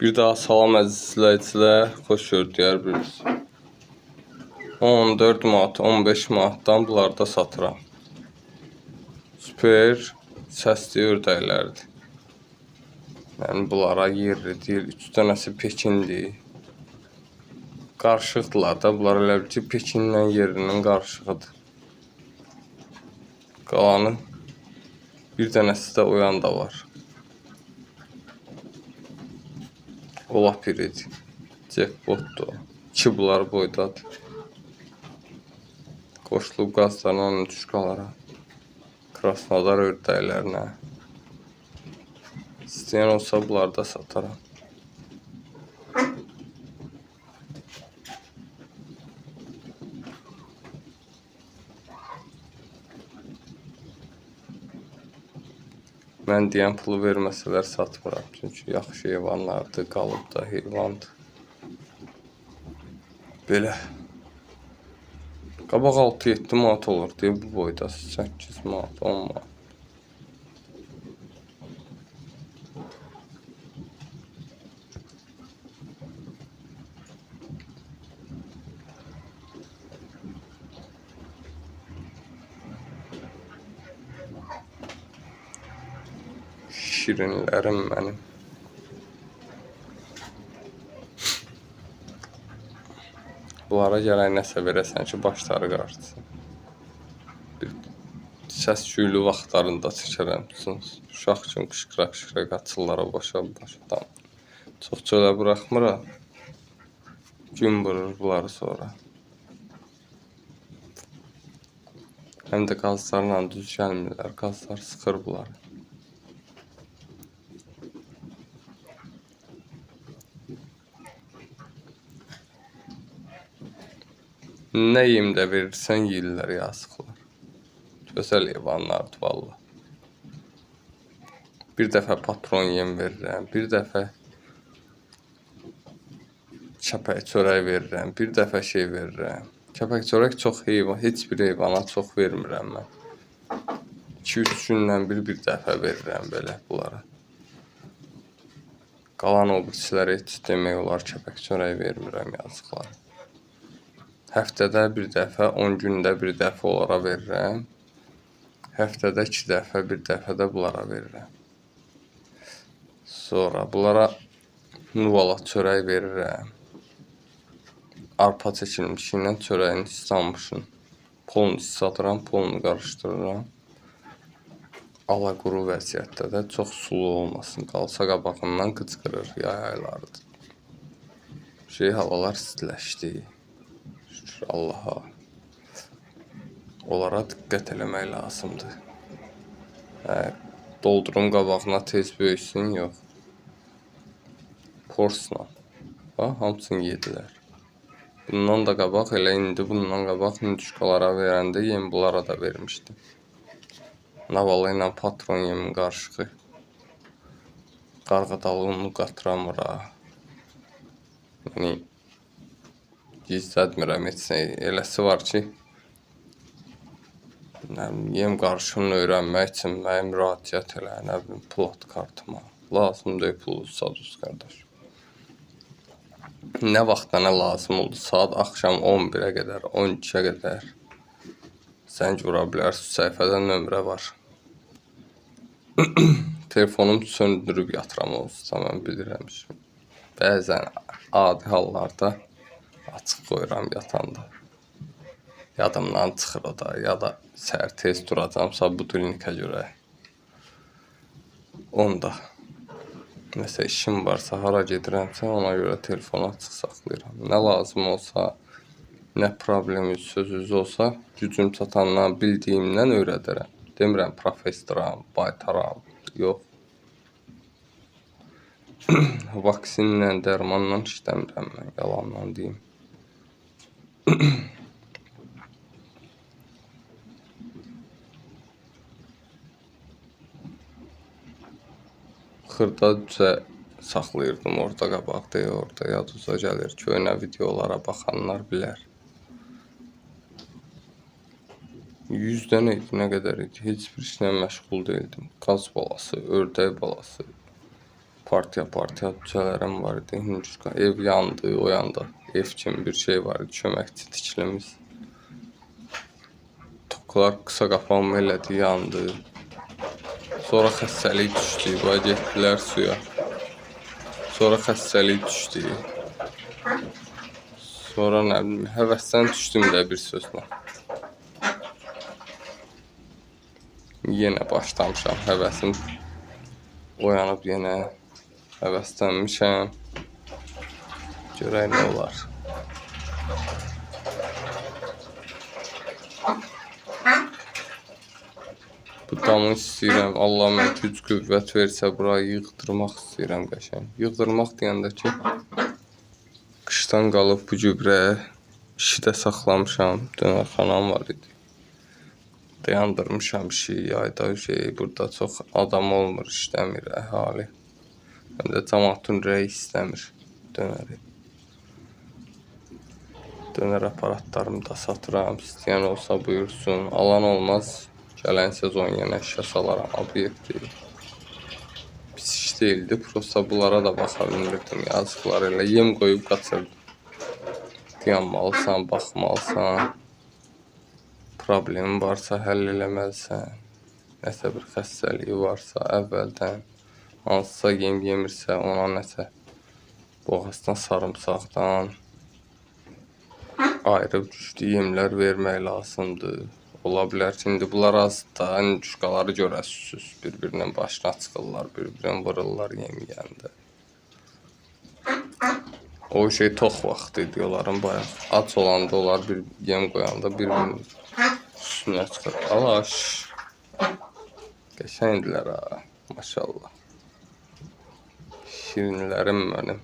Bir daha salam əziz izləyicilər, xoş gördük. 14 manat, 15 manatdan bunlarda satıram. Süper səsli ördəklərdir. Yəni bunlara yerli deyil, 3 dənəsi Pekindir. Qarışıqdırlar da, bunlar elə bil ki Pekinlə yerlinin qarışığıdır. Qalanın bir dənəsi də oyan da var. O lap iridir. Jackpotdur. 2 bunlar boydadır. Qoşulub qazlanan düşqalara, Krasnodar ördəklərinə. İstəyən olsa bunlarda sataram. Mən deyən pulu verməsələr satmıram. Çünki yaxşı heyvanlardır, qalıb da heyvandır. Belə. Qabaq 6-7 manat olur deyə bu boyda 8 manat, 10 manat. Şirinlərim mənim. Bunlara gələk nəsə verəsən ki, başları qarşısın. Səs-küylü vaxtlarında çəkərəm. Uşaq üçün qışqıra-qışqıra qaçırlar o başa-başadan. Çox çölə buraxmıram. Gün vurur bunları sonra. Həm də qazlarla düz gəlmirlər. Qazlar sıxır bunları. Nə yem də verirsən yeyirlər yazıqlar. Gözəl heyvanlardır valla. Bir dəfə patron yem verirəm, bir dəfə kəpək çörək verirəm, bir dəfə şey verirəm. Kəpək çörək çox heyvan, heç bir heyvana çox vermirəm mən. 2-3 gündən bir dəfə verirəm belə bunlara. Qalan o birisilərə heç demək olar kəpək çörək vermirəm yazıqlar. Həftədə bir dəfə, 10 gündə bir dəfə onlara verirəm. Həftədə 2 dəfə, bir dəfə də bunlara verirəm. Sonra bunlara nuvala çörək verirəm. Arpa çəkilmişi ilə çörəyin islanmışın. Polunu satıram, polunu qarışdırıram. Alaquru vəziyyətdə də çox sulu olmasın. Qalsa qabağından qıcqırır yay aylarıdır. Havalar istiləşdi. Şükür Allaha. Onlara diqqət eləmək lazımdır. Doldurum qabağına tez böyüsün, yox. Porsla. Hamısını yedilər. Bundan da qabaq, elə indi bundan qabaq hündüşqalara verəndə yem bunlara da vermişdim. Navalı ilə patron yemin qarışığı. Qarğıdalı unu qatıramıra. Yəni, gizlətmirəm heç nə. Eləsi var ki, yem qarışığını öyrənmək üçün mənə müraciət elə, nə bilim, plot kartıma. Lazım deyil pul sadus qardaş. Nə vaxtda nə lazım oldu? Saat axşam 11-ə qədər, 12-ə qədər zəng vura bilərsiniz. Səhifədə nömrə var. Telefonum söndürüb yatıram olsa, mən bilirəm. Bəzən adi hallarda açıq qoyuram yatanda. Yadımdan çıxır o da, ya da səhər tez duracamsa bu klinikə görə. Onda nəsə işim varsa, hara gedirəmsə, ona görə telefonu açıq saxlayıram. Nə lazım olsa, nə problemi sözünüz olsa, gücüm çatandan, bildiyimdən öyrədərəm. Demirəm, professoram, baytaram, yox. Vaksinlə, dərmanla işləmirəm mən, yalandan deyim. Xırda düzə saxlayırdım orada qabaq deyə, orada yaduza gəlir. Köynə videolara baxanlar bilər. 100 dənə idi, nə qədər idi? Heç bir işlə məşğul deyildim. Qaz balası, ördək balası, Partiya cücələrim var idi. Hündüşka ev yandı, o yanda ev kimi bir şey var idi, köməkçi tikilimiz. Toklar qısa qapanma elədi, yandı. Sonra xəstəlik düşdü, və getdilər suya. Sonra xəstəlik düşdü. Sonra nə bilim, həvəsdən düşdüm də bir sözlə. Yenə başlamışam, həvəsim oyanıb yenə həvəslənmişəm. Görək nə olar. Bu damı istəyirəm, Allah mənə güc qüvvət versə burayı yığdırmaq istəyirəm qəşəng. Yığdırmaq deyəndə ki, qışdan qalıb bu gübrə işi də saxlamışam. Dönərxanam var idi. Dayandırmışam işi, yayda burada çox adam olmur, işləmir əhali. Həm də cəmaatın ürəyi istəmir dönəri. Dönər aparatlarımı da satıram, istəyən olsa buyursun. Alan olmaz, gələn sezon yenə işə salaram obyekti. Pis iş deyildi, prosta bunlara da baxa bilmirdim, yazıqlar elə yem qoyub qaçırdım. Dayanmalısan, baxmalısan. Problemi varsa həll eləməlisən. Nəsə bir xəstəliyi varsa əvvəldən, hansısa yem yemirsə ona nəsə boğazdan, sarımsaqdan ayrı güclü yemlər vermək lazımdır. Ola bilər ki, indi bunlar azdır, hündüşkaları görəsiniz. Bir-birinin başına çıxırlar, bir-birini vururlar yem yeyəndə. O şey tox vaxtı idi onların bayaq. Aç olanda onlar bir yem qoyanda bir-birinin üstünə çıxır. Alaş. Qəşəngdilər ha, maşallah. Şirinlərim mənim.